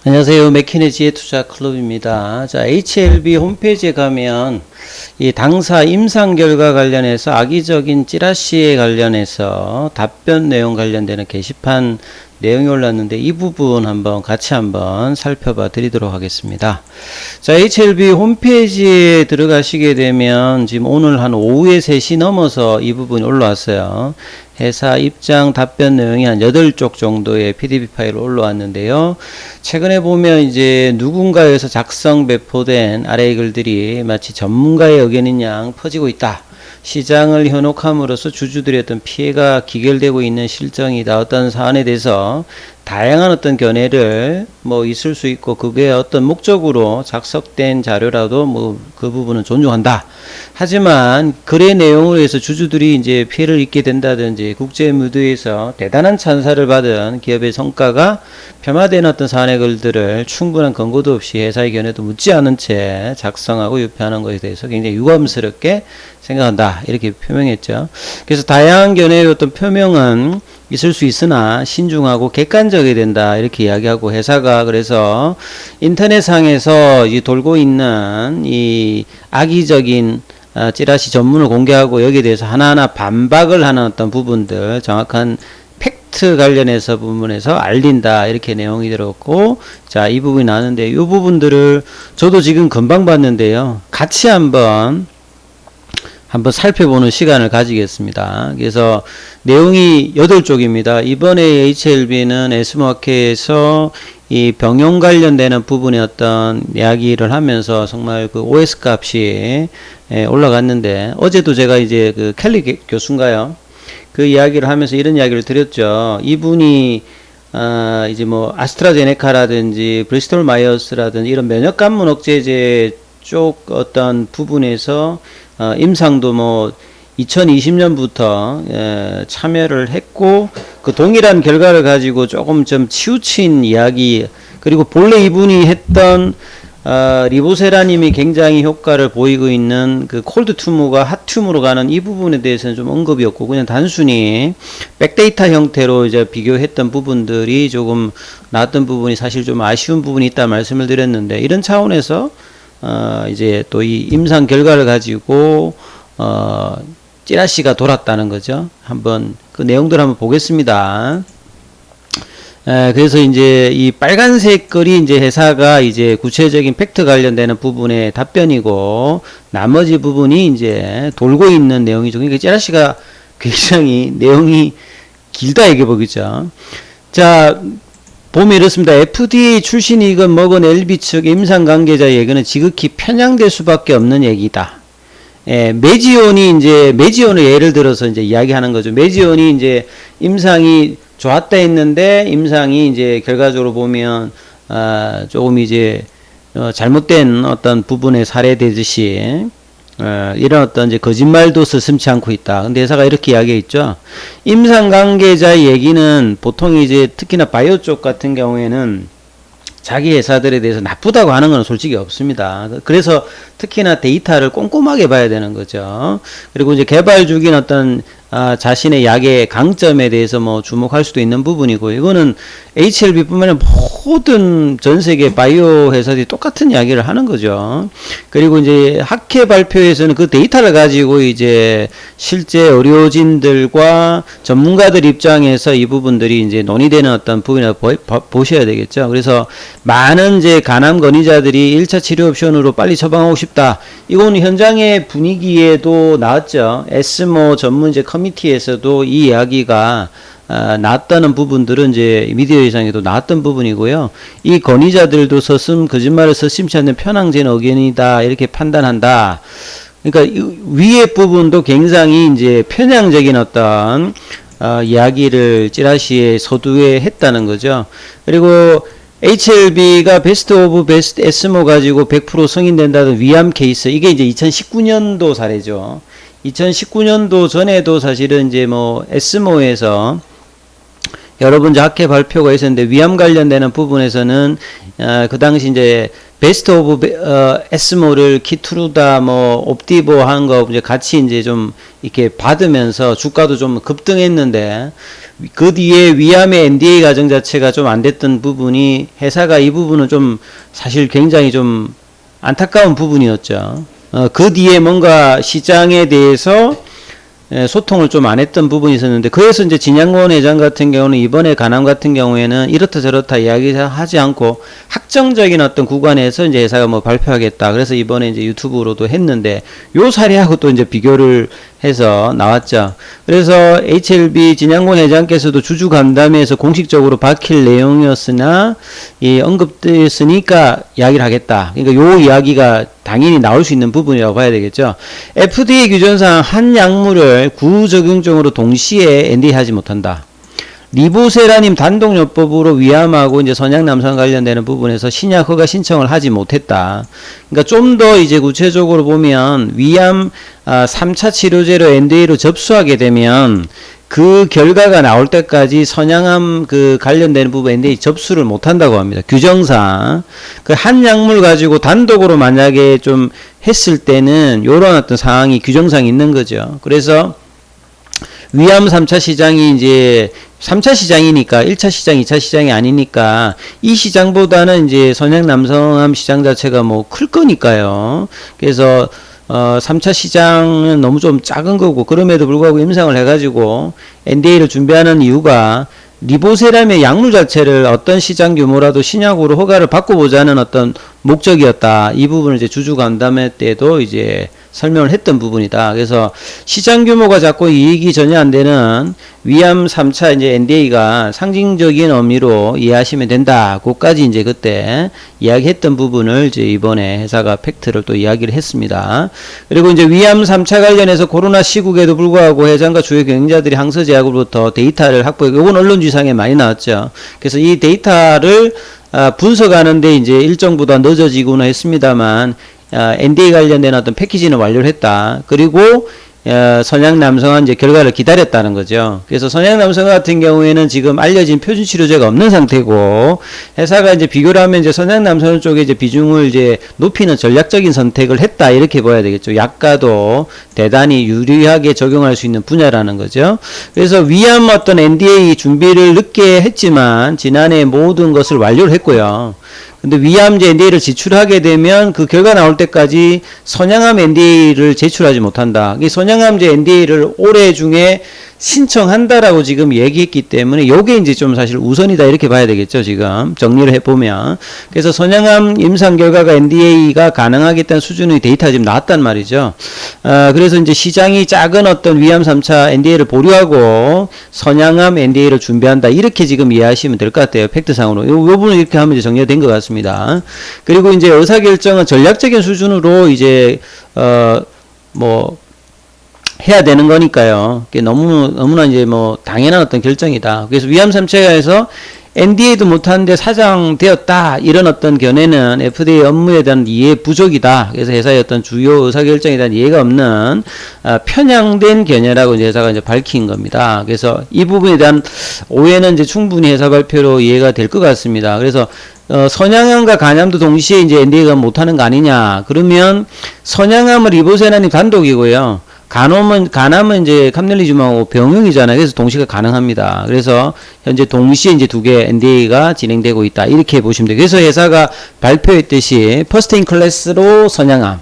안녕하세요. 맥키네지의 투자 클럽입니다. 자, HLB 홈페이지에 가면 이 당사 임상 결과 관련해서 악의적인 찌라시에 관련해서 답변 내용 관련되는 게시판 내용이 올랐는데 이 부분 같이 살펴봐 드리도록 하겠습니다. 자, HLB 홈페이지에 들어가시게 되면 지금 오늘 한 오후에 3시 넘어서 이 부분이 올라왔어요. 회사 입장 답변 내용이 한 8쪽 정도의 PDF 파일로 올라왔는데요. 최근에 보면 이제 누군가에서 작성 배포된 아래의 글들이 마치 전문가의 의견인 양 퍼지고 있다. 시장을 현혹함으로써 주주들의 어떤 피해가 기결되고 있는 실정이다. 어떤 사안에 대해서 다양한 어떤 견해를 있을 수 있고 그게 어떤 목적으로 작성된 자료라도 그 부분은 존중한다. 하지만 글의 내용으로 해서 주주들이 이제 피해를 입게 된다든지 국제 무대에서 대단한 찬사를 받은 기업의 성과가 폄하되는 어떤 사안의 글들을 충분한 근거도 없이 회사의 견해도 묻지 않은 채 작성하고 유폐하는 것에 대해서 굉장히 유감스럽게 생각한다. 이렇게 표명했죠. 그래서 다양한 견해의 어떤 표명은 있을 수 있으나 신중하고 객관적이어야 된다. 이렇게 이야기하고 회사가 그래서 인터넷상에서 돌고 있는 이 악의적인 찌라시 전문을 공개하고 여기에 대해서 하나하나 반박을 하는 어떤 부분들 정확한 팩트 관련해서 부분에서 알린다. 이렇게 내용이 들었고 자, 이 부분이 나왔는데 이 부분들을 저도 지금 금방 봤는데요. 같이 한번 살펴보는 시간을 가지겠습니다. 그래서 내용이 8쪽입니다. 이번에 HLB는 S마켓에서 이 병용 관련되는 부분의 어떤 이야기를 하면서 정말 그 OS 값이 올라갔는데 어제도 제가 이제 그 켈리 교수인가요? 그 이야기를 하면서 이런 이야기를 드렸죠. 이분이 이제 아스트라제네카라든지 브리스톨 마이어스라든지 이런 면역 감문 억제제 쪽 어떤 부분에서 임상도 2020년부터 참여를 했고 그 동일한 결과를 가지고 조금 좀 치우친 이야기 그리고 본래 이분이 했던 리보세라님이 굉장히 효과를 보이고 있는 그 콜드 튜머가 핫 튜머로 가는 이 부분에 대해서는 좀 언급이 없고 그냥 단순히 백데이터 형태로 이제 비교했던 부분들이 조금 나왔던 부분이 사실 좀 아쉬운 부분이 있다 말씀을 드렸는데 이런 차원에서 이제 또 이 임상 결과를 가지고 찌라시가 돌았다는 거죠. 한번 그 내용들 한번 보겠습니다. 그래서 이제 이 빨간색 글이 이제 회사가 이제 구체적인 팩트 관련되는 부분의 답변이고 나머지 부분이 이제 돌고 있는 내용이죠. 그러니까 찌라시가 굉장히 내용이 길다 이게 보겠죠. 자, 보면 이렇습니다. FDA 출신이건 뭐건 LB 측 임상 관계자 얘기는 지극히 편향될 수밖에 없는 얘기다. 메지온을 예를 들어서 이제 이야기하는 거죠. 메지온이 이제 임상이 좋았다 했는데 임상이 이제 결과적으로 보면 조금 이제 잘못된 어떤 부분에 살해되듯이 이런 어떤 이제 거짓말도 서슴지 않고 있다. 근데 회사가 이렇게 이야기했죠. 임상 관계자 얘기는 보통 이제 특히나 바이오 쪽 같은 경우에는 자기 회사들에 대해서 나쁘다고 하는 건 솔직히 없습니다. 그래서 특히나 데이터를 꼼꼼하게 봐야 되는 거죠. 그리고 이제 개발 중인 어떤 자신의 약의 강점에 대해서 주목할 수도 있는 부분이고 이거는 HLB뿐만 아니라 모든 전 세계 바이오 회사들이 똑같은 이야기를 하는 거죠. 그리고 이제 학회 발표에서는 그 데이터를 가지고 이제 실제 의료진들과 전문가들 입장에서 이 부분들이 이제 논의되는 어떤 부분이라고 보셔야 되겠죠. 그래서 많은 이제 간암 권위자들이 1차 치료 옵션으로 빨리 처방하고 싶다. 이건 현장의 분위기에도 나왔죠. 에스모 전문제 커미티에서도 이 이야기가 나왔다는 부분들은 이제 미디어 이상에도 나왔던 부분이고요. 이 권위자들도 거짓말을 서슴지 않는 편향된 의견이다 이렇게 판단한다. 그러니까 위의 부분도 굉장히 이제 편향적인 어떤 이야기를 찌라시에 서두에 했다는 거죠. 그리고 HLB가 베스트 오브 베스트 에스모 가지고 100% 승인된다는 위암 케이스 이게 이제 2019년도 사례죠. 2019년도 전에도 사실은 이제 에스모에서 여러 번 학회 발표가 있었는데 위암 관련되는 부분에서는 그 당시 이제 베스트 오브 에스모를 키트루다 옵티보 하는 거 이제 같이 이제 좀 이렇게 받으면서 주가도 좀 급등했는데 그 뒤에 위암의 NDA 과정 자체가 좀 안 됐던 부분이 회사가 이 부분은 좀 사실 굉장히 좀 안타까운 부분이었죠. 그 뒤에 뭔가 시장에 대해서 소통을 좀 안 했던 부분이 있었는데, 그래서 이제 진양권 회장 같은 경우는 이번에 가남 같은 경우에는 이렇다 저렇다 이야기하지 않고 확정적인 어떤 구간에서 이제 회사가 뭐 발표하겠다. 그래서 이번에 이제 유튜브로도 했는데, 요 사례하고 또 이제 비교를 해서 나왔죠. 그래서 HLB 진양권 회장께서도 주주 간담회에서 공식적으로 밝힐 내용이었으나, 이 언급됐으니까 이야기를 하겠다. 그러니까 요 이야기가 당연히 나올 수 있는 부분이라고 봐야 되겠죠. FDA 규정상 한 약물을 구적용증으로 동시에 NDA 하지 못한다. 리보세라님 단독요법으로 위암하고 이제 선약남성 관련되는 부분에서 신약 허가 신청을 하지 못했다. 그러니까 좀 더 이제 구체적으로 보면 위암 3차 치료제로 NDA로 접수하게 되면 그 결과가 나올 때까지 선양암 그 관련되는 부분 NDA 접수를 못한다고 합니다. 규정상. 그 한 약물 가지고 단독으로 만약에 좀 했을 때는 요런 어떤 상황이 규정상 있는 거죠. 그래서 위암 3차 시장이 이제 3차 시장이니까 1차 시장, 2차 시장이 아니니까 이 시장보다는 이제 선양남성암 시장 자체가 뭐 클 거니까요. 그래서 3차 시장은 너무 좀 작은 거고, 그럼에도 불구하고 임상을 해가지고 NDA를 준비하는 이유가 리보세라의 약물 자체를 어떤 시장 규모라도 신약으로 허가를 받고 보자는 어떤 목적이었다. 이 부분을 이제 주주 간담회 때도 이제 설명을 했던 부분이다. 그래서 시장 규모가 작고 이익이 전혀 안 되는 위암 3차 이제 NDA가 상징적인 의미로 이해하시면 된다. 그까지 이제 그때 이야기했던 부분을 이제 이번에 회사가 팩트를 또 이야기를 했습니다. 그리고 이제 위암 3차 관련해서 코로나 시국에도 불구하고 회장과 주요 경영자들이 항서제약으로부터 데이터를 확보했고, 이건 언론지상에 많이 나왔죠. 그래서 이 데이터를 분석하는데 이제 일정보다 늦어지고는 했습니다만, NDA 관련된 어떤 패키지는 완료를 했다. 그리고 선양남성은 이제 결과를 기다렸다는 거죠. 그래서 선양남성 같은 경우에는 지금 알려진 표준 치료제가 없는 상태고, 회사가 이제 비교를 하면 이제 선양남성 쪽에 이제 비중을 이제 높이는 전략적인 선택을 했다. 이렇게 봐야 되겠죠. 약가도 대단히 유리하게 적용할 수 있는 분야라는 거죠. 그래서 위암 어떤 NDA 준비를 늦게 했지만 지난해 모든 것을 완료를 했고요. 근데 위암제 NDA를 제출하게 되면 그 결과 나올 때까지 선양암 NDA를 제출하지 못한다. 이 선양암제 NDA를 올해 중에 신청한다라고 지금 얘기했기 때문에 요게 이제 좀 사실 우선이다 이렇게 봐야 되겠죠. 지금 정리를 해보면. 그래서 선양암 임상 결과가 NDA가 가능하겠다는 수준의 데이터가 지금 나왔단 말이죠. 그래서 이제 시장이 작은 어떤 위암 3차 NDA를 보류하고 선양암 NDA를 준비한다. 이렇게 지금 이해하시면 될 것 같아요. 팩트상으로. 요 부분을 이렇게 하면 이제 정리가 된 것 같습니다. 그리고 이제 의사결정은 전략적인 수준으로 이제 뭐 해야 되는 거니까요. 너무나 이제 뭐 당연한 어떤 결정이다. 그래서 위암 3차에서 NDA도 못하는데 사장되었다. 이런 어떤 견해는 FDA 업무에 대한 이해 부족이다. 그래서 회사의 어떤 주요 의사결정에 대한 이해가 없는 편향된 견해라고 이제 회사가 이제 밝힌 겁니다. 그래서 이 부분에 대한 오해는 이제 충분히 회사 발표로 이해가 될 것 같습니다. 그래서 선양암과 간암도 동시에 이제 NDA가 못하는 거 아니냐. 그러면 선양암은 리보세라님 단독이고요. 간암은 이제 캄넬리즘하고 병용이잖아요. 그래서 동시가 가능합니다. 그래서 현재 동시에 이제 두 개 NDA가 진행되고 있다. 이렇게 보시면 돼요. 그래서 회사가 발표했듯이 퍼스트 인 클래스로 선양암,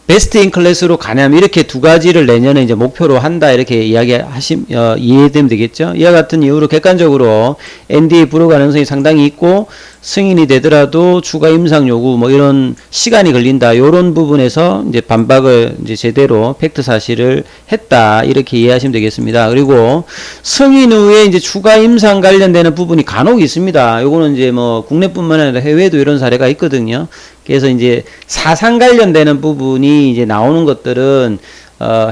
베스트 인 클래스로 간암, 이렇게 두 가지를 내년에 이제 목표로 한다. 이렇게 이해되면 되겠죠. 이와 같은 이유로 객관적으로 NDA 불허 가능성이 상당히 있고, 승인이 되더라도 추가 임상 요구 뭐 이런 시간이 걸린다. 요런 부분에서 이제 반박을 이제 제대로 팩트 사실을 했다. 이렇게 이해하시면 되겠습니다. 그리고 승인 후에 이제 추가 임상 관련되는 부분이 간혹 있습니다. 요거는 이제 뭐 국내뿐만 아니라 해외에도 이런 사례가 있거든요. 그래서 이제 사상 관련되는 부분이 이제 나오는 것들은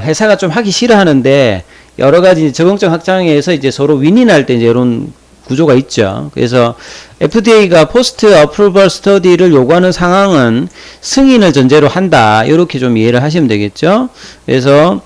회사가 좀 하기 싫어하는데, 여러 가지 적응증 확장에서 이제 서로 윈윈할 때 이제 이런 구조가 있죠. 그래서 FDA가 포스트 어프로벌 스터디를 요구하는 상황은 승인을 전제로 한다. 이렇게 좀 이해를 하시면 되겠죠. 그래서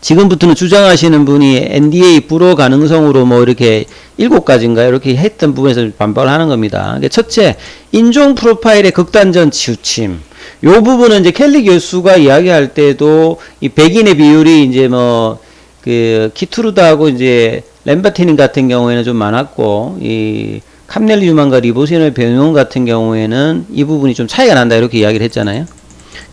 지금부터는 주장하시는 분이 NDA 불허 가능성으로 뭐 이렇게 7가지인가요? 이렇게 했던 부분에서 반박을 하는 겁니다. 첫째, 인종 프로파일의 극단적 치우침. 요 부분은 이제 켈리 교수가 이야기할 때도 이 백인의 비율이 이제 뭐 키투르드하고 이제 램바티닌 같은 경우에는 좀 많았고, 이 캄넬리주만과 리보시놀 변형 같은 경우에는 이 부분이 좀 차이가 난다 이렇게 이야기를 했잖아요.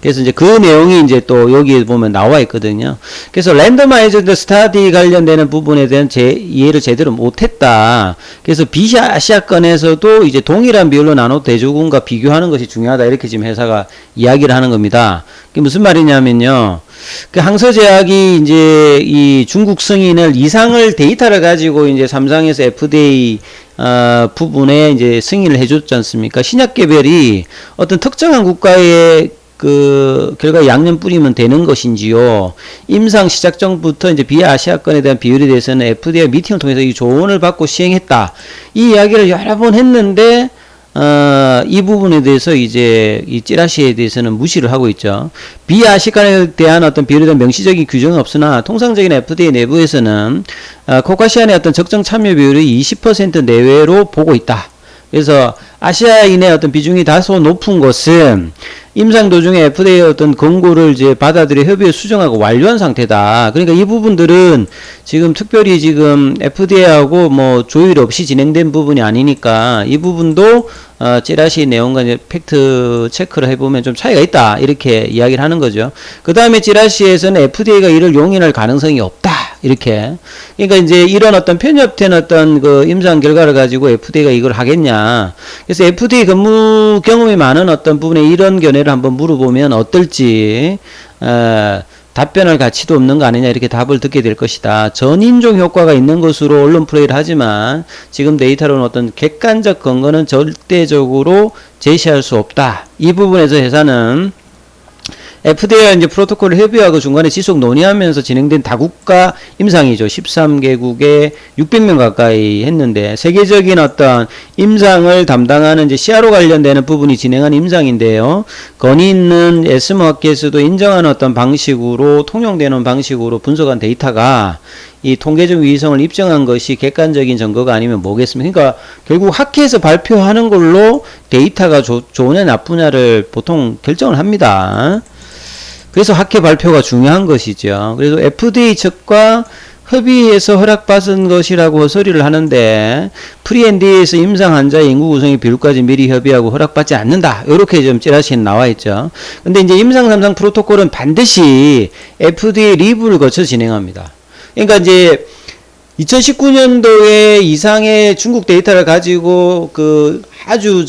그래서 이제 그 내용이 이제 또 여기에 보면 나와 있거든요. 그래서 랜더마이즈드 스타디 관련되는 부분에 대한 이해를 제대로 못했다. 그래서 비아시아권에서도 이제 동일한 비율로 나노 대조군과 비교하는 것이 중요하다. 이렇게 지금 회사가 이야기를 하는 겁니다. 그게 무슨 말이냐면요. 그 항서제약이 이제 이 중국 승인을 이상을 데이터를 가지고 이제 삼상에서 FDA 부분에 이제 승인을 해줬지 않습니까? 신약 개별이 어떤 특정한 국가의 그 결과 양념 뿌리면 되는 것인지요. 임상 시작 전부터 이제 비아시아권에 대한 비율에 대해서는 FDA 미팅을 통해서 이 조언을 받고 시행했다. 이 이야기를 여러 번 했는데 이 부분에 대해서 이제 이 찌라시에 대해서는 무시를 하고 있죠. 비아시아권에 대한 어떤 비율에 대한 명시적인 규정은 없으나 통상적인 FDA 내부에서는 코카시안의 어떤 적정 참여 비율이 20% 내외로 보고 있다. 그래서 아시아인의 어떤 비중이 다소 높은 것은 임상 도중에 FDA 어떤 권고를 이제 받아들여 협의를 수정하고 완료한 상태다. 그러니까 이 부분들은 지금 특별히 지금 FDA하고 뭐 조율 없이 진행된 부분이 아니니까 이 부분도 찌라시 내용과 이제 팩트 체크를 해보면 좀 차이가 있다. 이렇게 이야기를 하는 거죠. 그 다음에 찌라시에서는 FDA가 이를 용인할 가능성이 없다. 이렇게. 그러니까 이제 이런 어떤 편협된 어떤 그 임상 결과를 가지고 FDA가 이걸 하겠냐. 그래서 FDA 근무 경험이 많은 어떤 부분에 이런 견해를 한번 물어보면 어떨지, 답변할 가치도 없는 거 아니냐 이렇게 답을 듣게 될 것이다. 전인종 효과가 있는 것으로 언론 플레이를 하지만 지금 데이터로는 어떤 객관적 근거는 절대적으로 제시할 수 없다. 이 부분에서 회사는 FDA와 이제 프로토콜을 협의하고 중간에 지속 논의하면서 진행된 다국가 임상이죠. 13개국에 600명 가까이 했는데 세계적인 어떤 임상을 담당하는 이제 CRO 관련되는 부분이 진행한 임상인데요. 건의 있는 에스머학계에서도 인정하는 어떤 방식으로 통용되는 방식으로 분석한 데이터가 이 통계적 위성을 입증한 것이 객관적인 증거가 아니면 뭐겠습니까? 그러니까 결국 학회에서 발표하는 걸로 데이터가 좋으냐 나쁘냐를 보통 결정을 합니다. 그래서 학회 발표가 중요한 것이죠. 그래서 FDA 측과 협의해서 허락받은 것이라고 헛소리를 하는데 프리-NDA에서 임상 환자의 인구 구성의 비율까지 미리 협의하고 허락받지 않는다. 이렇게 좀 찌라시에 나와 있죠. 근데 이제 임상 3상 프로토콜은 반드시 FDA 리뷰를 거쳐 진행합니다. 그러니까 이제 2019년도에 이상의 중국 데이터를 가지고 그 아주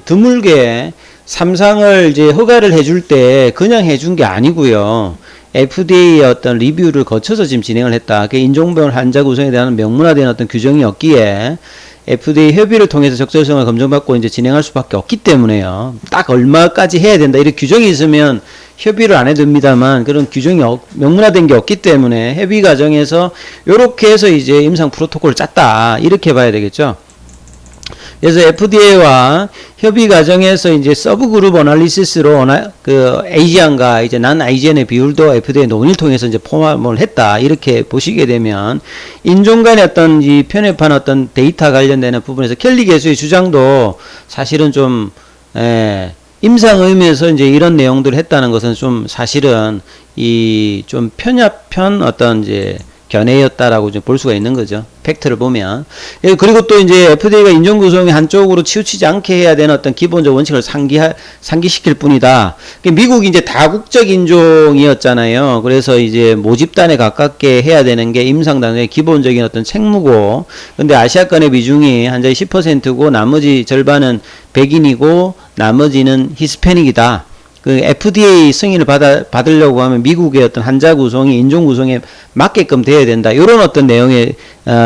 드물게 삼상을 이제 허가를 해줄 때 그냥 해준 게 아니고요. FDA의 어떤 리뷰를 거쳐서 지금 진행을 했다. 그 인종별 환자 구성에 대한 명문화된 어떤 규정이 없기에 FDA 협의를 통해서 적절성을 검증받고 이제 진행할 수밖에 없기 때문에요. 딱 얼마까지 해야 된다. 이런 규정이 있으면 협의를 안 해도 됩니다만 그런 규정이 명문화된 게 없기 때문에 협의 과정에서 이렇게 해서 이제 임상 프로토콜을 짰다. 이렇게 봐야 되겠죠. 그래서 FDA와 협의 과정에서 이제 서브그룹 어널리시스로 그 AGN과 이제 난 IGN의 비율도 FDA 논의를 통해서 이제 포함을 했다. 이렇게 보시게 되면 인종 간의 어떤 이 편협한 어떤 데이터 관련되는 부분에서 켈리 교수의 주장도 사실은 좀 임상 의미에서 이제 이런 내용들을 했다는 것은 좀 사실은 이 좀 편협한 어떤 이제 견해였다라고 좀 볼 수가 있는 거죠. 팩트를 보면. 그리고 또 이제 FDA가 인종 구성의 한쪽으로 치우치지 않게 해야 되는 어떤 기본적 원칙을 상기시킬 뿐이다. 미국이 이제 다국적 인종이었잖아요. 그래서 이제 모집단에 가깝게 해야 되는 게 임상단의 기본적인 어떤 책무고, 근데 아시아권의 비중이 한자의 10%고 나머지 절반은 백인이고 나머지는 히스패닉이다. 그 FDA 승인을 받으려고 하면 미국의 어떤 환자 구성이 인종 구성에 맞게끔 돼야 된다. 이런 어떤 내용의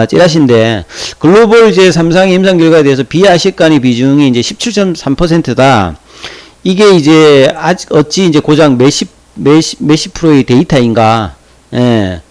찌라시인데 글로벌 이제 3상의 임상 결과에 대해서 비아시아권의 비중이 이제 17.3%다. 이게 이제 어찌 이제 고작 몇십 프로의 데이터인가? 예.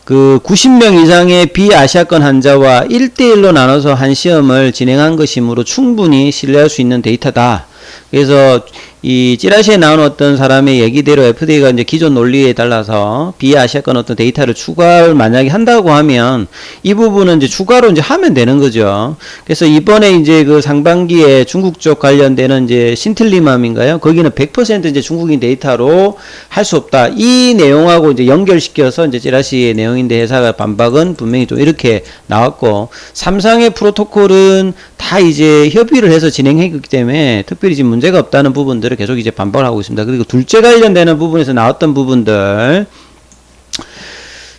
그 90명 이상의 비아시아권 환자와 1대1로 나눠서 한 시험을 진행한 것이므로 충분히 신뢰할 수 있는 데이터다. 그래서 이 찌라시에 나온 어떤 사람의 얘기대로 FDA가 이제 기존 논리에 따라서 비아시아권 어떤 데이터를 추가를 만약에 한다고 하면 이 부분은 이제 추가로 이제 하면 되는 거죠. 그래서 이번에 이제 그 상반기에 중국 쪽 관련되는 이제 신틀리맘인가요? 거기는 100% 이제 중국인 데이터로 할 수 없다. 이 내용하고 이제 연결시켜서 이제 찌라시의 내용인데 회사가 반박은 분명히 좀 이렇게 나왔고, 삼성의 프로토콜은 다 이제 협의를 해서 진행했기 때문에 특별히 지금 문제가 없다는 부분들을 계속 이제 반박을 하고 있습니다. 그리고 둘째 관련되는 부분에서 나왔던 부분들,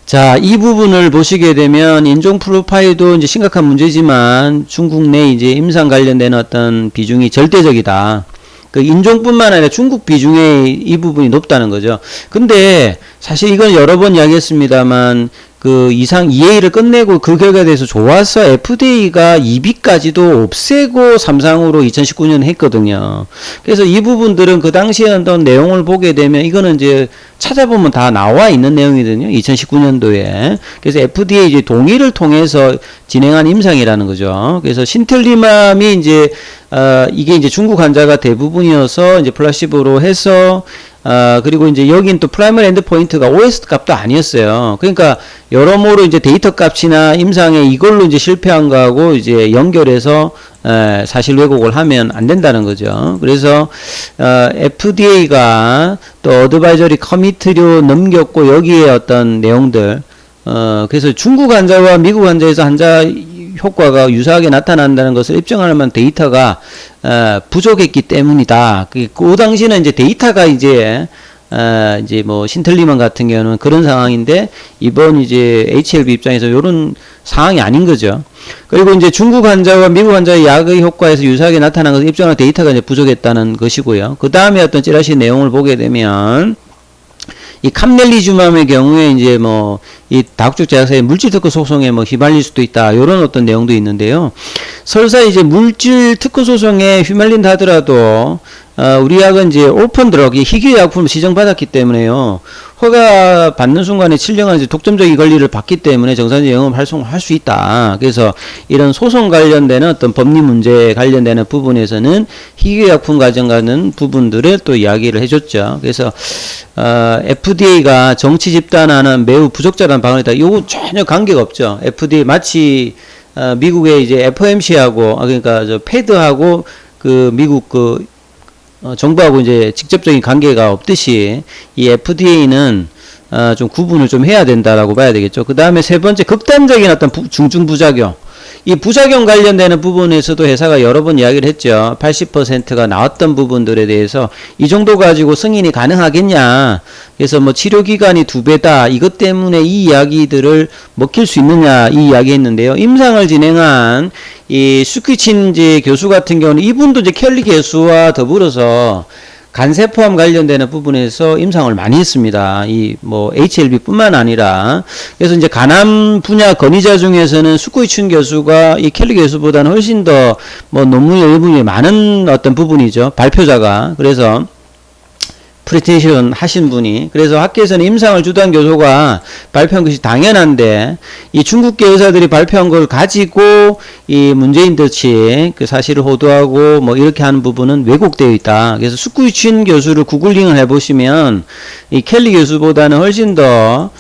자, 이 부분을 보시게 되면 인종 프로파일도 이제 심각한 문제지만 중국 내 이제 임상 관련되는 어떤 비중이 절대적이다. 그 인종뿐만 아니라 중국 비중의 이 부분이 높다는 거죠. 근데 사실 이건 여러 번 이야기했습니다만 그 이상 EA를 끝내고 그 결과에 대해서 좋아서 FDA가 EB까지도 없애고 삼상으로 2019년에 했거든요. 그래서 이 부분들은 그 당시에 어떤 내용을 보게 되면 이거는 이제 찾아보면 다 나와 있는 내용이거든요. 2019년도에. 그래서 FDA 이제 동의를 통해서 진행한 임상이라는 거죠. 그래서 신틀리맘이 이제 이게 이제 중국 환자가 대부분이어서 이제 플라시보로 해서 그리고 이제 여긴 또 프라이머리 엔드 포인트가 OS 값도 아니었어요. 그러니까 여러모로 이제 데이터 값이나 임상에 이걸로 이제 실패한 거하고 이제 연결해서 사실 왜곡을 하면 안 된다는 거죠. 그래서 FDA가 또 어드바이저리 커미티로 넘겼고 여기에 어떤 내용들 그래서 중국 환자와 미국 환자에서 환자 효과가 유사하게 나타난다는 것을 입증할 만한 데이터가 부족했기 때문이다. 그 당시는 이제 데이터가 이제 뭐 신틀리만 같은 경우는 그런 상황인데 이번 이제 HLB 입장에서 이런 상황이 아닌 거죠. 그리고 이제 중국 환자와 미국 환자의 약의 효과에서 유사하게 나타난 것을 입증할 데이터가 이제 부족했다는 것이고요. 그 다음에 어떤 찌라시 내용을 보게 되면 이 캄넬리주맘의 경우에 이제 뭐 이 다국적 제약사의 물질 특허 소송에 뭐 휘말릴 수도 있다 이런 어떤 내용도 있는데요. 설사 이제 물질 특허 소송에 휘말린다 하더라도 우리 약은 이제 오픈 드럭, 희귀 약품을 지정받았기 때문에요. 허가 받는 순간에 7년간 이제 독점적인 권리를 받기 때문에 정상적인 영업 활동을 할 수 있다. 그래서 이런 소송 관련되는 어떤 법리 문제 관련되는 부분에서는 희귀 약품 가져가는 부분들을 또 이야기를 해줬죠. 그래서 FDA가 정치 집단화는 매우 부적절한 방안이다. 요거 전혀 관계가 없죠. FDA 마치 미국의 이제 FOMC하고 그러니까 저 패드하고 그 미국 그 정부하고 이제 직접적인 관계가 없듯이 이 FDA는 좀 구분을 좀 해야 된다라고 봐야 되겠죠. 그 다음에 세 번째 극단적인 어떤 중증 부작용. 이 부작용 관련되는 부분에서도 회사가 여러 번 이야기를 했죠. 80%가 나왔던 부분들에 대해서 이 정도 가지고 승인이 가능하겠냐. 그래서 뭐 치료기간이 2배다. 이것 때문에 이 이야기들을 먹힐 수 있느냐. 이 이야기 했는데요. 임상을 진행한 이 수키친지 교수 같은 경우는 이분도 이제 켈리 교수와 더불어서 간세포암 관련되는 부분에서 임상을 많이 했습니다. 이 뭐 HLB뿐만 아니라 그래서 이제 간암 분야 권위자 중에서는 수쿠이춘 교수가 이 켈리 교수보다는 훨씬 더 뭐 논문 여부분이 많은 어떤 부분이죠. 발표자가. 그래서 프레젠테이션 하신 분이. 그래서 학계에서는 임상을 주도한 교수가 발표한 것이 당연한데 이 중국계 의사들이 발표한 걸 가지고 이 문재인 듯이 그 사실을 호도하고 뭐 이렇게 하는 부분은 왜곡되어 있다. 그래서 수쿠이친 교수를 구글링을 해보시면 이 켈리 교수보다는 훨씬 더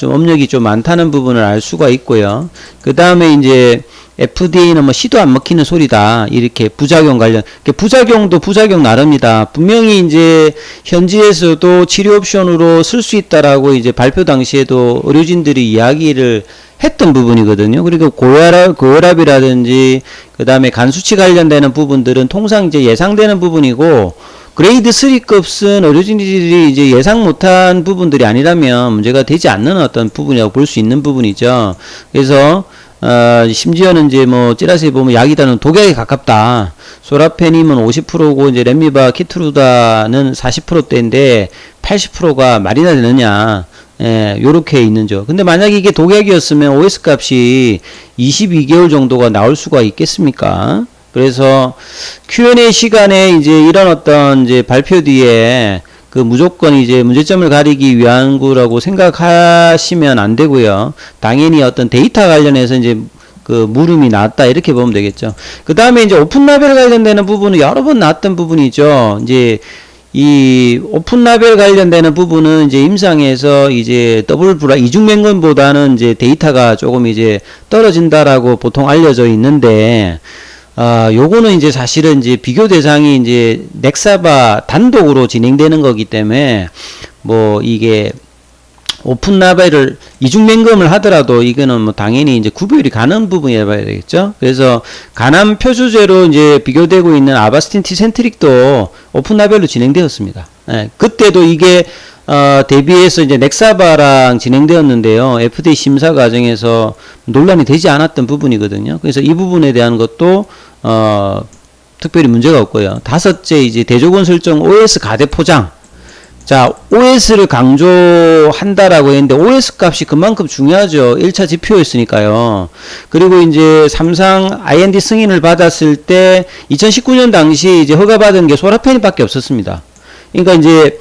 좀 업력이 좀 많다는 부분을 알 수가 있고요. 그 다음에 이제 FDA는 뭐 시도 안 먹히는 소리다. 이렇게 부작용 관련. 부작용도 부작용 나름이다. 분명히 이제 현지에서도 치료 옵션으로 쓸 수 있다라고 이제 발표 당시에도 의료진들이 이야기를 했던 부분이거든요. 그리고 고혈압이라든지 그 다음에 간 수치 관련되는 부분들은 통상 이제 예상되는 부분이고 그레이드 3급은 의료진들이 이제 예상 못한 부분들이 아니라면 문제가 되지 않는 어떤 부분이라고 볼 수 있는 부분이죠. 그래서 심지어는 이제 뭐 찌라시에 보면 약이다는 독약에 가깝다. 소라페님은 50%고 이제 렘미바 키트루다는 40%대인데 80%가 말이나 되느냐. 요렇게 있는죠. 근데 만약에 이게 독약이었으면 OS 값이 22개월 정도가 나올 수가 있겠습니까? 그래서 Q&A 시간에 이제 이런 어떤 이제 발표 뒤에 그 무조건 이제 문제점을 가리기 위한 거라고 생각하시면 안 되고요. 당연히 어떤 데이터 관련해서 이제 그 물음이 나왔다 이렇게 보면 되겠죠. 그 다음에 이제 오픈 라벨 관련되는 부분은 여러 번 나왔던 부분이죠. 이제 이 오픈 라벨 관련되는 부분은 이제 임상에서 이제 더블 브라 이중 맹금보다는 이제 데이터가 조금 이제 떨어진다라고 보통 알려져 있는데, 요거는 이제 사실은 이제 비교 대상이 이제 넥사바 단독으로 진행되는 거기 때문에 뭐 이게 오픈 라벨을 이중 맹금을 하더라도 이거는 뭐 당연히 이제 구별이 가는 부분이라 봐야 되겠죠. 그래서 간암 표주제로 이제 비교되고 있는 아바스틴 티센트릭도 오픈 라벨로 진행되었습니다. 예, 그때도 이게 대비해서 이제 넥사바랑 진행되었는데요. FDA 심사 과정에서 논란이 되지 않았던 부분이거든요. 그래서 이 부분에 대한 것도 특별히 문제가 없고요. 다섯째, 이제 대조건 설정 OS 가대 포장. 자, OS를 강조한다라고 했는데 OS 값이 그만큼 중요하죠. 1차 지표였으니까요. 그리고 이제 삼상 IND 승인을 받았을 때 2019년 당시 이제 허가받은 게 소라페닌밖에 없었습니다. 그러니까 이제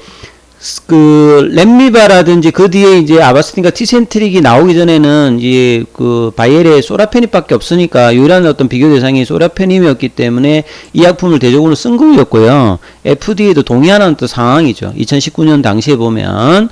그 렘미바라든지 그 뒤에 이제 아바스틴과 티센트릭이 나오기 전에는 이제 그 바이엘의 소라페닌밖에 없으니까 유일한 어떤 비교 대상이 소라페닌이었기 때문에 이 약품을 대조군으로 쓴 거였고요. FDA도 동의하는 또 상황이죠. 2019년 당시에 보면,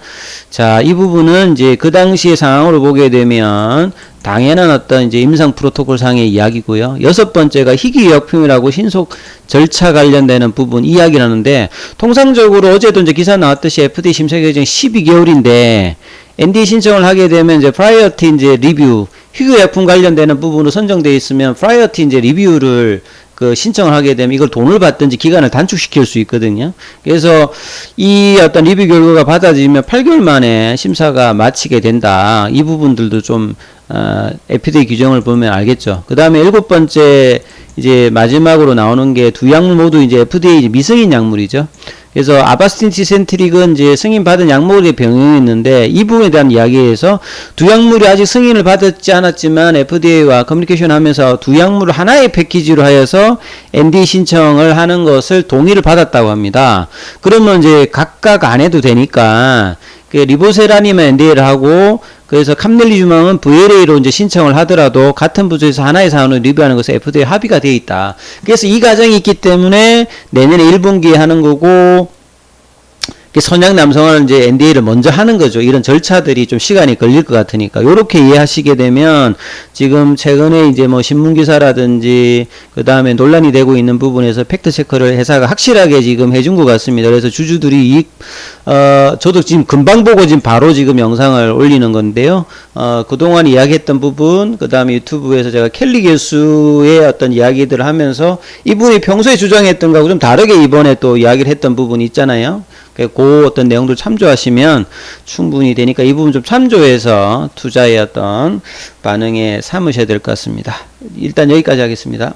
자, 이 부분은 이제 그 당시의 상황으로 보게 되면 당연한 어떤 이제 임상 프로토콜 상의 이야기고요. 여섯 번째가 희귀의약품이라고 신속 절차 관련되는 부분 이야기를 하는데, 통상적으로 어제도 이제 기사 나왔듯이 FDA 심사 과정이 12개월인데 NDA 신청을 하게 되면 이제 프라이어티 이제 리뷰, 희귀의약품 관련되는 부분으로 선정되어 있으면 프라이어티 이제 리뷰를 그 신청을 하게 되면 이걸 돈을 받든지 기간을 단축시킬 수 있거든요. 그래서 이 어떤 리뷰 결과가 받아지면 8개월 만에 심사가 마치게 된다. 이 부분들도 좀 FDA 규정을 보면 알겠죠. 그 다음에 일곱 번째 이제 마지막으로 나오는 게 두 약물 모두 이제 FDA 미승인 약물이죠. 그래서 아바스틴 티센트릭은 이제 승인받은 약물에 병행했는데 이 부분에 대한 이야기에서 두 약물이 아직 승인을 받았지 않았지만 FDA와 커뮤니케이션 하면서 두 약물을 하나의 패키지로 하여서 NDA 신청을 하는 것을 동의를 받았다고 합니다. 그러면 이제 각각 안 해도 되니까 그 리보세라님은 NDA를 하고, 그래서 캄넬리주망은 VLA로 이제 신청을 하더라도 같은 부서에서 하나의 사안을 리뷰하는 것에 FDA 합의가 되어 있다. 그래서 이 과정이 있기 때문에 내년에 1분기에 하는 거고, 선약 남성화를 이제 NDA를 먼저 하는 거죠. 이런 절차들이 좀 시간이 걸릴 것 같으니까. 요렇게 이해하시게 되면 지금 최근에 이제 뭐 신문기사라든지 그 다음에 논란이 되고 있는 부분에서 팩트체크를 회사가 확실하게 지금 해준 것 같습니다. 그래서 주주들이 저도 지금 금방 보고 지금 바로 지금 영상을 올리는 건데요. 그동안 이야기했던 부분, 그 다음에 유튜브에서 제가 켈리 교수의 어떤 이야기들을 하면서 이분이 평소에 주장했던 거하고 좀 다르게 이번에 또 이야기를 했던 부분이 있잖아요. 그 어떤 내용들 참조하시면 충분히 되니까 이 부분 좀 참조해서 투자의 어떤 반응에 삼으셔야 될 것 같습니다. 일단 여기까지 하겠습니다.